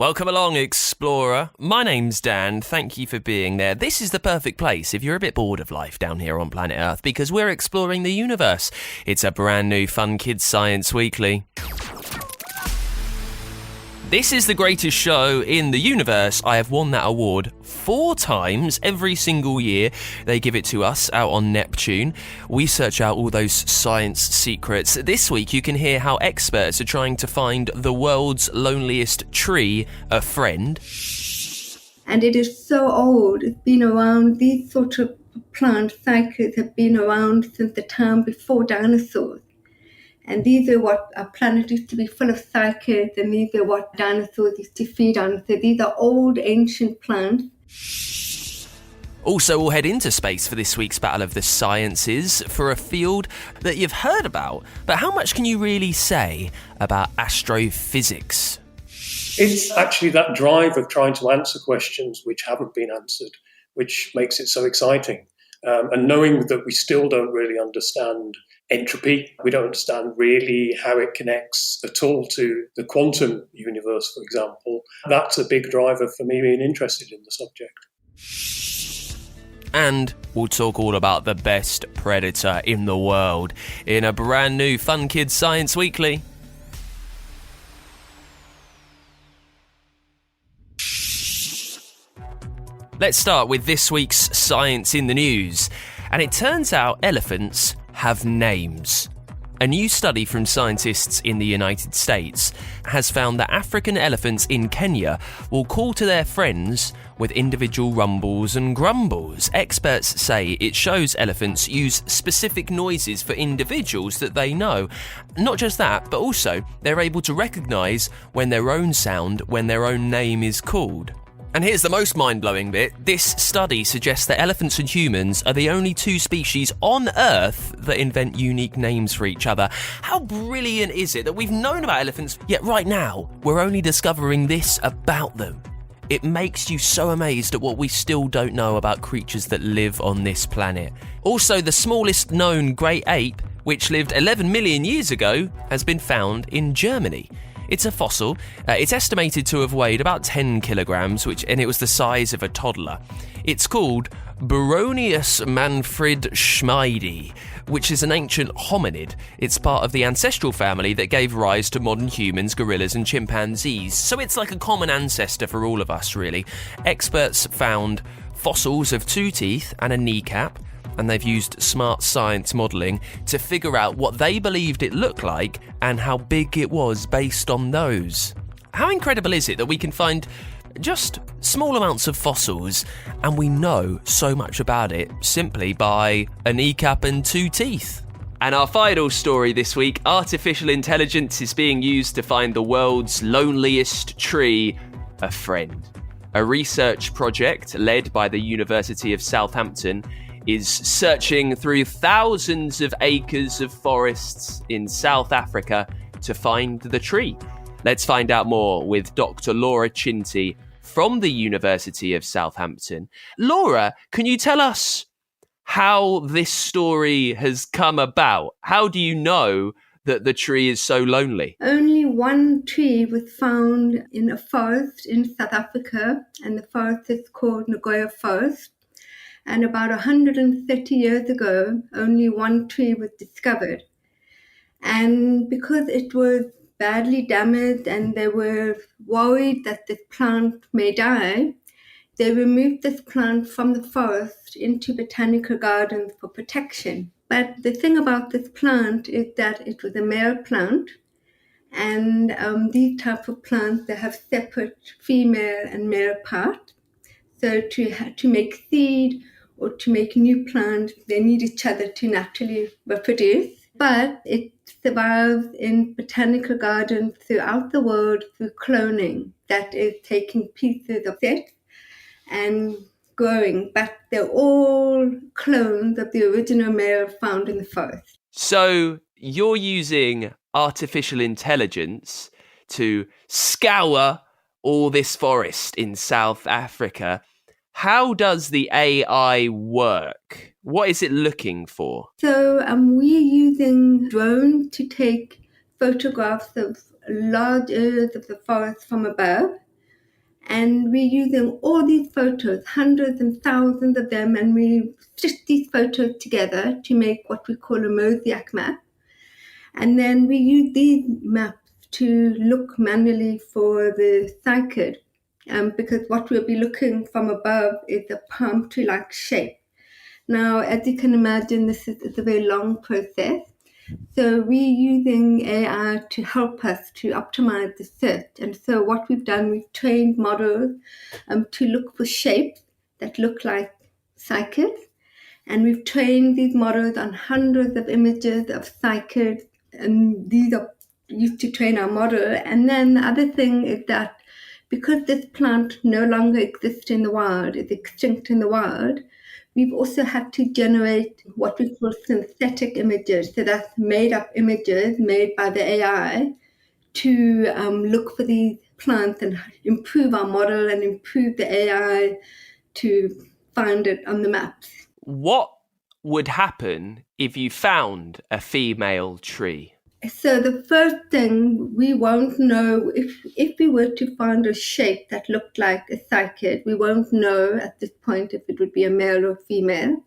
Welcome along, explorer. My name's Dan. Thank you for being there. This is the perfect place if you're a bit bored of life down here on planet Earth, because we're exploring the universe. It's a brand new Fun Kids Science Weekly. This is the greatest show in the universe. I have won that award 4 times every single year. They give it to us out on Neptune. We search out all those science secrets. This week you can hear how experts are trying to find the world's loneliest tree, a friend. And it is so old. It's been around. These sort of plant cycles have been around since the time before dinosaurs. And these are what our planet used to be full of cycles, and these are what dinosaurs used to feed on. So these are old, ancient plants. Also, we'll head into space for this week's Battle of the Sciences for a field that you've heard about. But how much can you really say about astrophysics? It's actually that drive of trying to answer questions which haven't been answered, which makes it so exciting. And knowing that we still don't really understand entropy, we don't understand really how it connects at all to the quantum universe, for example, that's a big driver for me being interested in the subject. And we'll talk all about the best predator in the world in a brand new Fun Kids Science Weekly. Let's start with this week's Science in the News. And it turns out elephants have names. A new study from scientists in the United States has found that African elephants in Kenya will call to their friends with individual rumbles and grumbles. Experts say it shows elephants use specific noises for individuals that they know. Not just that, but also they're able to recognise when their own name is called. And here's the most mind-blowing bit. This study suggests that elephants and humans are the only 2 species on Earth that invent unique names for each other. How brilliant is it that we've known about elephants, yet right now we're only discovering this about them? It makes you so amazed at what we still don't know about creatures that live on this planet. Also, the smallest known great ape, which lived 11 million years ago, has been found in Germany. It's a fossil. It's estimated to have weighed about 10 kilograms, and it was the size of a toddler. It's called Buronious Manfredschmidi, which is an ancient hominid. It's part of the ancestral family that gave rise to modern humans, gorillas and chimpanzees. So it's like a common ancestor for all of us, really. Experts found fossils of 2 teeth and a kneecap, and they've used smart science modelling to figure out what they believed it looked like and how big it was based on those. How incredible is it that we can find just small amounts of fossils and we know so much about it simply by a kneecap and 2 teeth? And our final story this week, artificial intelligence is being used to find the world's loneliest tree, a friend. A research project led by the University of Southampton is searching through thousands of acres of forests in South Africa to find the tree. Let's find out more with Dr. Laura Cinti from the University of Southampton. Laura, can you tell us how this story has come about? How do you know that the tree is so lonely? Only one tree was found in a forest in South Africa, and the forest is called Nagoya Forest. And about 130 years ago, only one tree was discovered. And because it was badly damaged and they were worried that this plant may die, they removed this plant from the forest into botanical gardens for protection. But the thing about this plant is that it was a male plant, and these type of plants, they have separate female and male parts. So to make seed or to make new plants, they need each other to naturally reproduce. But it survives in botanical gardens throughout the world through cloning. That is taking pieces of it and growing. But they're all clones of the original male found in the forest. So you're using artificial intelligence to scour all this forest in South Africa. How does the AI work? What is it looking for? So we're using drones to take photographs of large areas of the forest from above. And we're using all these photos, hundreds and thousands of them, and we stitch these photos together to make what we call a mosaic map. And then we use these maps to look manually for the cycad, because what we'll be looking from above is a palm tree-like shape. Now, as you can imagine, this is a very long process. So we're using AI to help us to optimize the search. And so what we've done, we've trained models to look for shapes that look like cycads. And we've trained these models on hundreds of images of cycads. And these are used to train our model. And then the other thing is that because this plant no longer exists in the wild, it's extinct in the wild, we've also had to generate what we call synthetic images. So that's made-up images made by the AI to look for these plants and improve our model and improve the AI to find it on the maps. What would happen if you found a female tree? So the first thing, we won't know if we were to find a shape that looked like a cycad, we won't know at this point if it would be a male or female.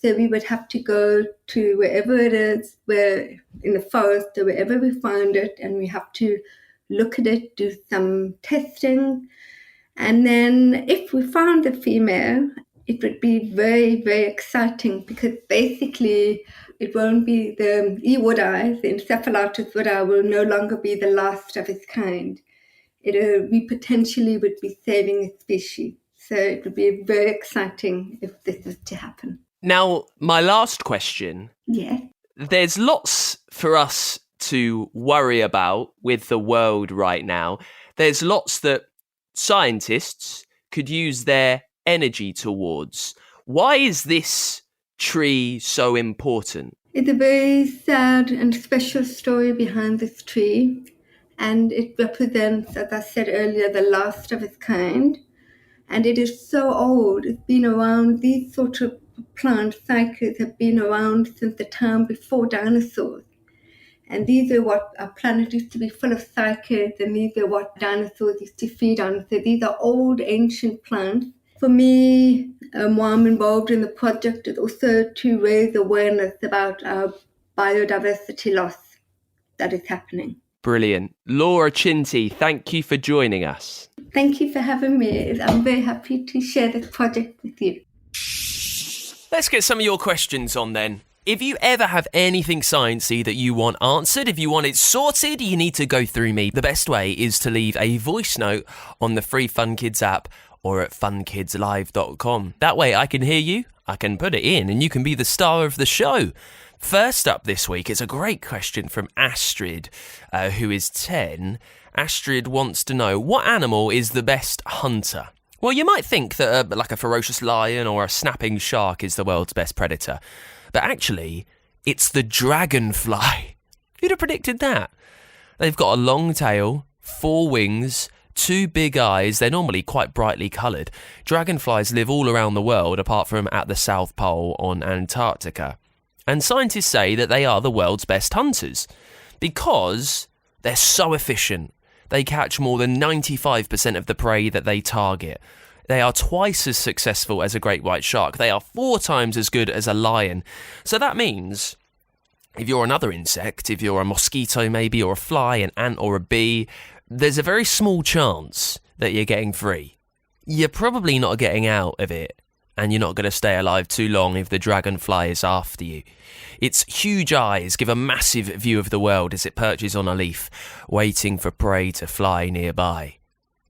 So we would have to go to wherever it is, where in the forest or wherever we find it, and we have to look at it, do some testing. And then if we found a female, it would be very, very exciting because basically it won't be the Encephalatus woodi will no longer be the last of its kind. We potentially would be saving a species. So it would be very exciting if this was to happen. Now, my last question. Yeah. There's lots for us to worry about with the world right now. There's lots that scientists could use their energy towards. Why is this tree so important? It's a very sad and special story behind this tree, and it represents, as I said earlier, the last of its kind. And it is so old. It's been around. These sort of plant cycles have been around since the time before dinosaurs. And these are what our planet used to be full of cycads, and these are what dinosaurs used to feed on. So these are old, ancient plants. For me, why I'm involved in the project is also to raise awareness about our biodiversity loss that is happening. Brilliant. Laura Cinti, thank you for joining us. Thank you for having me. I'm very happy to share this project with you. Let's get some of your questions on then. If you ever have anything sciencey that you want answered, if you want it sorted, you need to go through me. The best way is to leave a voice note on the free Fun Kids app or at funkidslive.com. That way I can hear you, I can put it in, and you can be the star of the show. First up this week is a great question from Astrid, who is 10. Astrid wants to know, what animal is the best hunter? Well, you might think that like a ferocious lion or a snapping shark is the world's best predator. But actually, it's the dragonfly. Who'd have predicted that? They've got a long tail, 4 wings, 2 big eyes. They're normally quite brightly coloured. Dragonflies live all around the world, apart from at the South Pole on Antarctica. And scientists say that they are the world's best hunters because they're so efficient. They catch more than 95% of the prey that they target. They are twice as successful as a great white shark. They are 4 times as good as a lion. So that means if you're another insect, if you're a mosquito maybe, or a fly, an ant or a bee, there's a very small chance that you're getting free. You're probably not getting out of it, and you're not going to stay alive too long if the dragonfly is after you. Its huge eyes give a massive view of the world as it perches on a leaf, waiting for prey to fly nearby.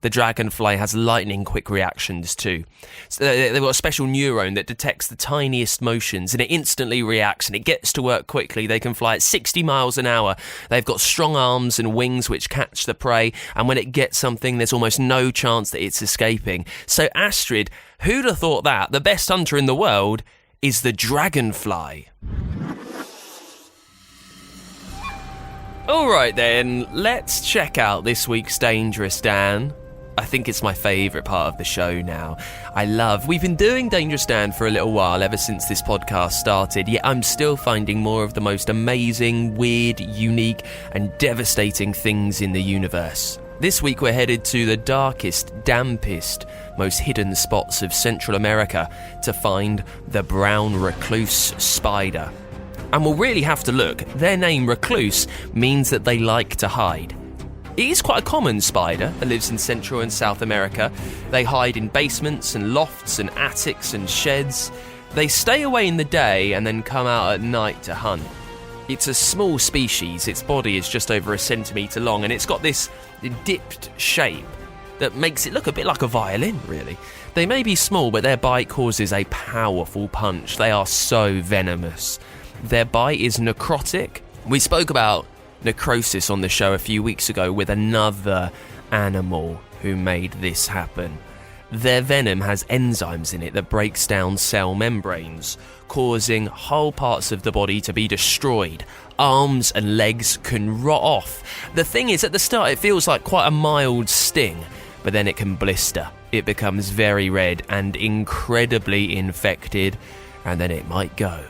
The dragonfly has lightning-quick reactions too. So they've got a special neuron that detects the tiniest motions, and it instantly reacts, and it gets to work quickly. They can fly at 60 miles an hour. They've got strong arms and wings which catch the prey, and when it gets something, there's almost no chance that it's escaping. So Astrid, who'd have thought that? The best hunter in the world is the dragonfly. Alright then, let's check out this week's Dangerous Dan. I think it's my favourite part of the show now. We've been doing Dangerous Dan for a little while, ever since this podcast started, yet I'm still finding more of the most amazing, weird, unique and devastating things in the universe. This week we're headed to the darkest, dampest, most hidden spots of Central America to find the brown recluse spider. And we'll really have to look. Their name, recluse, means that they like to hide. It is quite a common spider that lives in Central and South America. They hide in basements and lofts and attics and sheds. They stay away in the day and then come out at night to hunt. It's a small species. Its body is just over 1 centimetre long, and it's got this dipped shape that makes it look a bit like a violin, really. They may be small, but their bite causes a powerful punch. They are so venomous. Their bite is necrotic. We spoke about necrosis on the show a few weeks ago with another animal who made this happen. Their venom has enzymes in it that breaks down cell membranes, causing whole parts of the body to be destroyed. Arms and legs can rot off. The thing is, at the start it feels like quite a mild sting, but then it can blister. It becomes very red and incredibly infected, and then it might go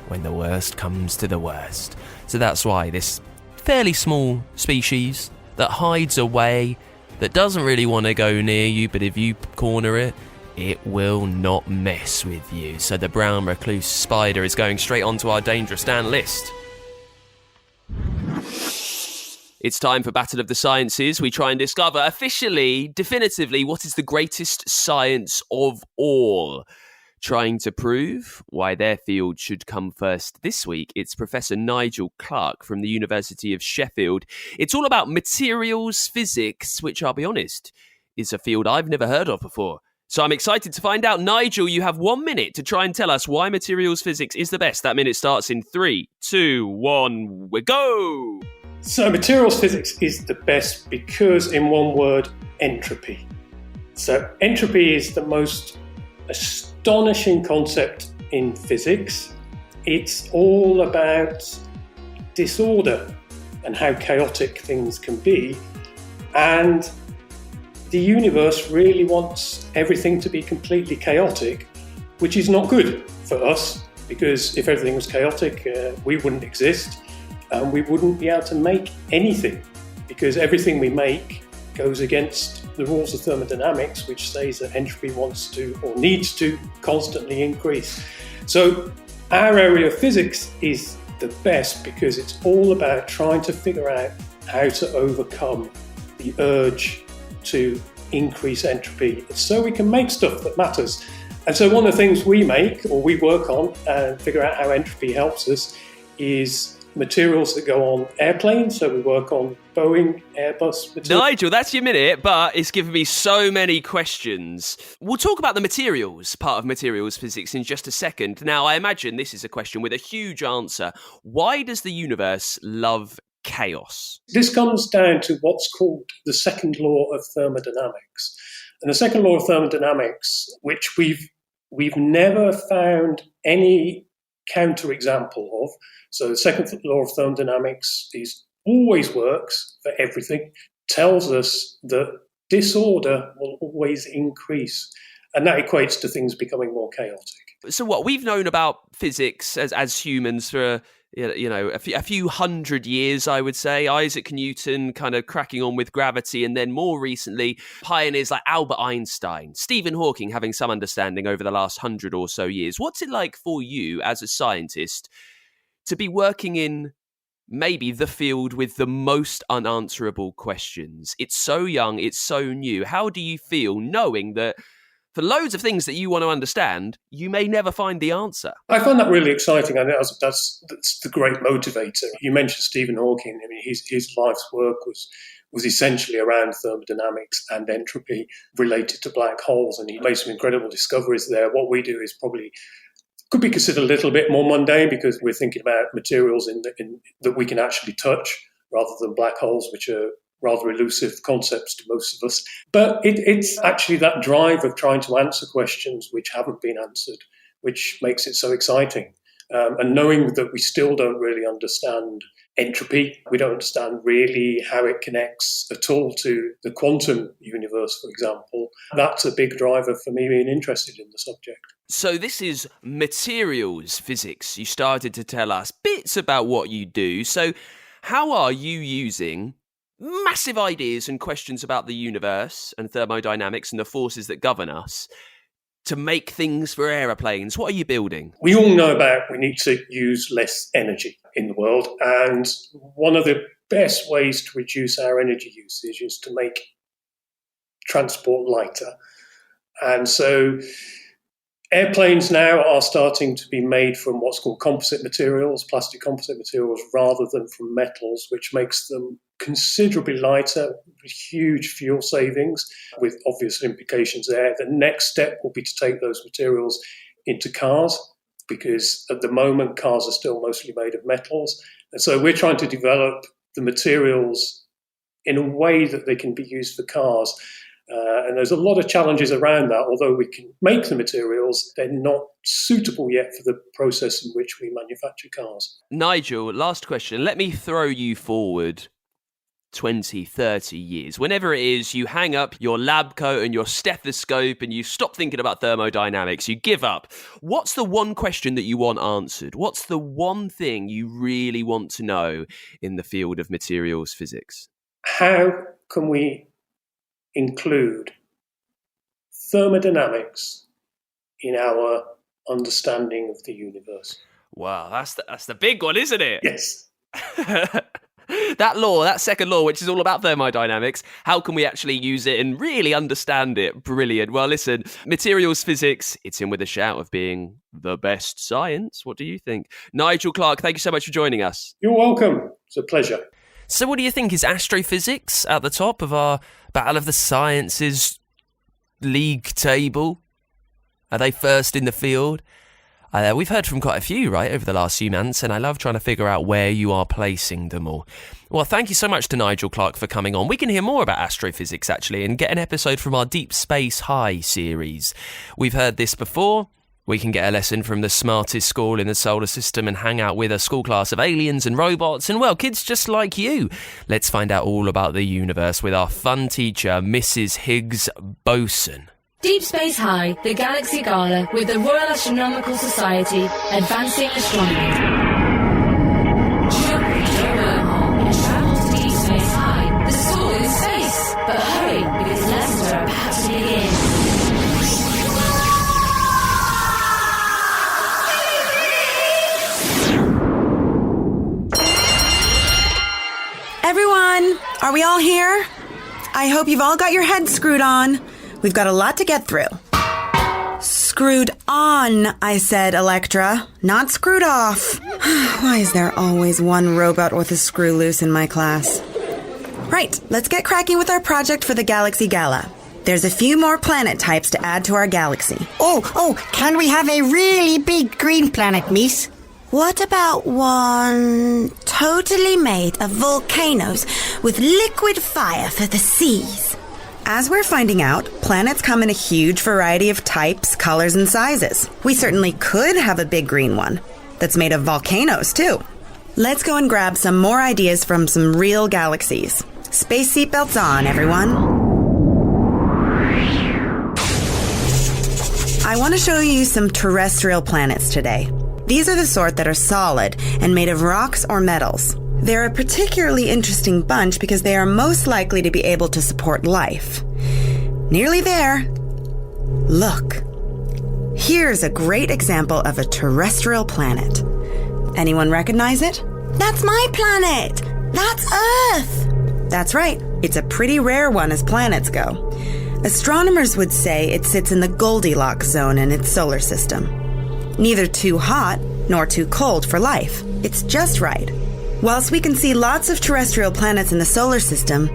when the worst comes to the worst. So that's why this fairly small species that hides away, that doesn't really want to go near you, but if you corner it, it will not mess with you. So the brown recluse spider is going straight onto our Dangerous Dan list. It's time for Battle of the Sciences. We try and discover officially, definitively, what is the greatest science of all. Trying to prove why their field should come first this week, it's Professor Nigel Clark from the University of Sheffield. It's all about materials physics, which, I'll be honest, is a field I've never heard of before. So I'm excited to find out. Nigel, you have 1 minute to try and tell us why materials physics is the best. That minute starts in 3, 2, 1, we go! So materials physics is the best because, in one word, entropy. So entropy is the most astonishing concept in physics. It's all about disorder and how chaotic things can be. And the universe really wants everything to be completely chaotic, which is not good for us, because if everything was chaotic, we wouldn't exist and we wouldn't be able to make anything, because everything we make goes against the rules of thermodynamics, which says that entropy wants to or needs to constantly increase. So our area of physics is the best because it's all about trying to figure out how to overcome the urge to increase entropy so we can make stuff that matters. And so one of the things we make or we work on and figure out how entropy helps us is materials that go on airplanes. So we work on Boeing, Airbus materials. Nigel, that's your minute, but it's given me so many questions. We'll talk about the materials part of materials physics in just a second. Now, I imagine this is a question with a huge answer. Why does the universe love chaos? This comes down to what's called the second law of thermodynamics. And the second law of thermodynamics, which we've never found any counterexample of. So the second law of thermodynamics always works for everything, tells us that disorder will always increase. And that equates to things becoming more chaotic. So what we've known about physics as humans for a few hundred years, I would say. Isaac Newton kind of cracking on with gravity, and then more recently, pioneers like Albert Einstein, Stephen Hawking having some understanding over the last 100 or so years. What's it like for you as a scientist to be working in maybe the field with the most unanswerable questions? It's so young, it's so new. How do you feel knowing that for loads of things that you want to understand, you may never find the answer? I find that really exciting. I think that's the great motivator. You mentioned Stephen Hawking. I mean, his life's work was essentially around thermodynamics and entropy related to black holes, and he made some incredible discoveries there. What we do is probably could be considered a little bit more mundane because we're thinking about materials that we can actually touch rather than black holes, which are rather elusive concepts to most of us. But it's actually that drive of trying to answer questions which haven't been answered, which makes it so exciting. And knowing that we still don't really understand entropy, we don't understand really how it connects at all to the quantum universe, for example, that's a big driver for me being interested in the subject. So this is materials physics. You started to tell us bits about what you do. So how are you using massive ideas and questions about the universe and thermodynamics and the forces that govern us to make things for aeroplanes. What are you building? We all know we need to use less energy in the world, and one of the best ways to reduce our energy usage is to make transport lighter. And so airplanes now are starting to be made from what's called composite materials, plastic composite materials, rather than from metals, which makes them considerably lighter, with huge fuel savings, with obvious implications there. The next step will be to take those materials into cars, because at the moment cars are still mostly made of metals. And so we're trying to develop the materials in a way that they can be used for cars. And there's a lot of challenges around that. Although we can make the materials, they're not suitable yet for the process in which we manufacture cars. Nigel, last question. Let me throw you forward 20, 30 years. Whenever it is, you hang up your lab coat and your stethoscope and you stop thinking about thermodynamics. You give up. What's the one question that you want answered? What's the one thing you really want to know in the field of materials physics? How can we include thermodynamics in our understanding of the universe? Wow, that's the big one, isn't it? Yes. That second law, which is all about thermodynamics, how can we actually use it and really understand it? Brilliant. Well, listen, materials physics, it's in with a shout of being the best science. What do you think? Nigel Clark, thank you so much for joining us. You're welcome. It's a pleasure. So what do you think? Is astrophysics at the top of our Battle of the Sciences league table? Are they first in the field? We've heard from quite a few, right, over the last few months, and I love trying to figure out where you are placing them all. Well, thank you so much to Nigel Clark for coming on. We can hear more about astrophysics, actually, and get an episode from our Deep Space High series. We've heard this before. We can get a lesson from the smartest school in the solar system and hang out with a school class of aliens and robots and, well, kids just like you. Let's find out all about the universe with our fun teacher, Mrs. Higgs Boson. Deep Space High, the Galaxy Gala with the Royal Astronomical Society, advancing astronomy. Jump into a wormhole and travel to Deep Space High. The school in space, but hurry because lessons are about to begin. Everyone, are we all here? I hope you've all got your heads screwed on. We've got a lot to get through. Screwed on, I said, Electra, not screwed off. Why is there always one robot with a screw loose in my class? Right, let's get cracking with our project for the Galaxy Gala. There's a few more planet types to add to our galaxy. Oh, can we have a really big green planet, miss? What about one totally made of volcanoes with liquid fire for the seas? As we're finding out, planets come in a huge variety of types, colors, and sizes. We certainly could have a big green one that's made of volcanoes, too. Let's go and grab some more ideas from some real galaxies. Space seatbelts on, everyone. I want to show you some terrestrial planets today. These are the sort that are solid and made of rocks or metals. They're a particularly interesting bunch because they are most likely to be able to support life. Nearly there. Look. Here's a great example of a terrestrial planet. Anyone recognize it? That's my planet! That's Earth! That's right. It's a pretty rare one as planets go. Astronomers would say it sits in the Goldilocks zone in its solar system. Neither too hot nor too cold for life. It's just right. Whilst we can see lots of terrestrial planets in the solar system,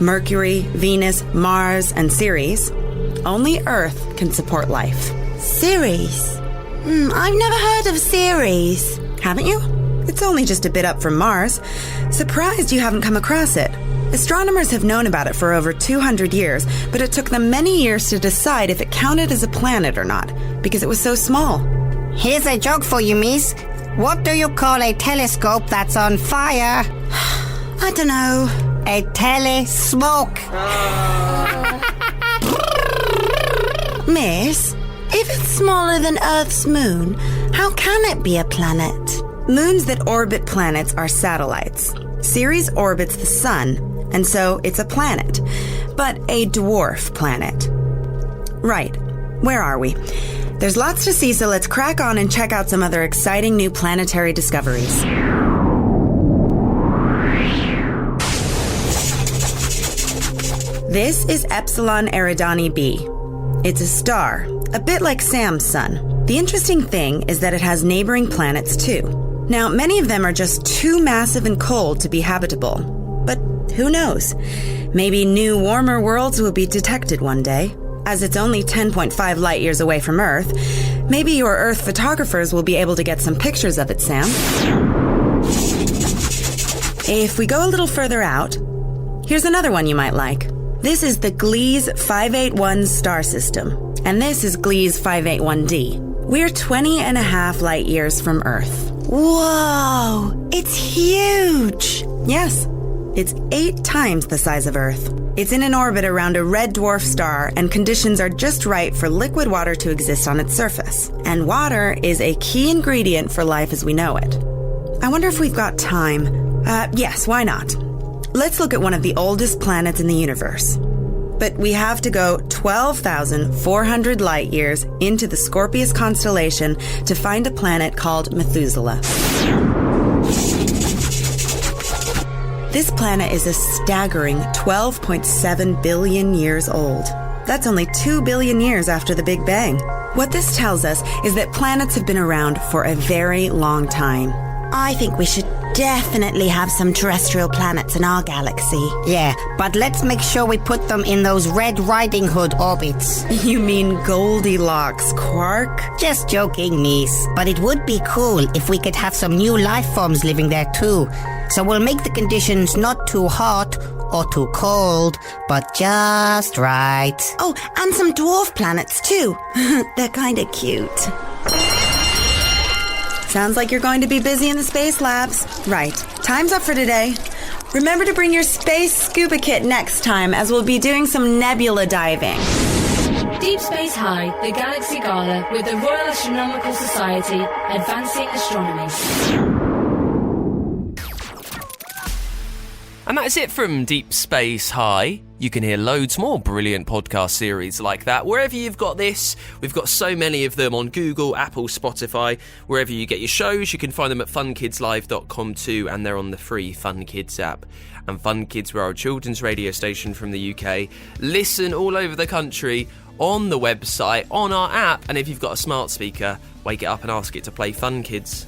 Mercury, Venus, Mars, and Ceres, only Earth can support life. Ceres? I've never heard of Ceres. Haven't you? It's only just a bit up from Mars. Surprised you haven't come across it. Astronomers have known about it for over 200 years, but it took them many years to decide if it counted as a planet or not, because it was so small. Here's a joke for you, miss. What do you call a telescope that's on fire? I don't know. A telesmoke. Miss, if it's smaller than Earth's moon, how can it be a planet? Moons that orbit planets are satellites. Ceres orbits the sun, and so it's a planet, but a dwarf planet. Right. Where are we? There's lots to see, so let's crack on and check out some other exciting new planetary discoveries. This is Epsilon Eridani b. It's a star, a bit like Sam's sun. The interesting thing is that it has neighboring planets too. Now, many of them are just too massive and cold to be habitable. But who knows? Maybe new, warmer worlds will be detected one day. As it's only 10.5 light years away from Earth, maybe your Earth photographers will be able to get some pictures of it, Sam. If we go a little further out, here's another one you might like. This is the Gliese 581 star system, and this is Gliese 581d. We're 20.5 light years from Earth. Whoa! It's huge! Yes, it's 8 times the size of Earth. It's in an orbit around a red dwarf star, and conditions are just right for liquid water to exist on its surface. And water is a key ingredient for life as we know it. I wonder if we've got time. Yes, why not? Let's look at one of the oldest planets in the universe. But we have to go 12,400 light years into the Scorpius constellation to find a planet called Methuselah. This planet is a staggering 12.7 billion years old. That's only 2 billion years after the Big Bang. What this tells us is that planets have been around for a very long time. I think we should definitely have some terrestrial planets in our galaxy. Yeah, but let's make sure we put them in those Red Riding Hood orbits. You mean Goldilocks, Quark? Just joking, niece. But it would be cool if we could have some new life forms living there too. So we'll make the conditions not too hot or too cold, but just right. Oh, and some dwarf planets too. They're kind of cute. Sounds like you're going to be busy in the space labs. Right. Time's up for today. Remember to bring your space scuba kit next time, as we'll be doing some nebula diving. Deep Space High, the Galaxy Gala with the Royal Astronomical Society, advancing astronomy. And that's it from Deep Space High. You can hear loads more brilliant podcast series like that wherever you've got this. We've got so many of them on Google, Apple, Spotify, wherever you get your shows. You can find them at funkidslive.com too, and they're on the free Fun Kids app. And Fun Kids, we're our children's radio station from the UK. Listen all over the country, on the website, on our app, and if you've got a smart speaker, wake it up and ask it to play Fun Kids.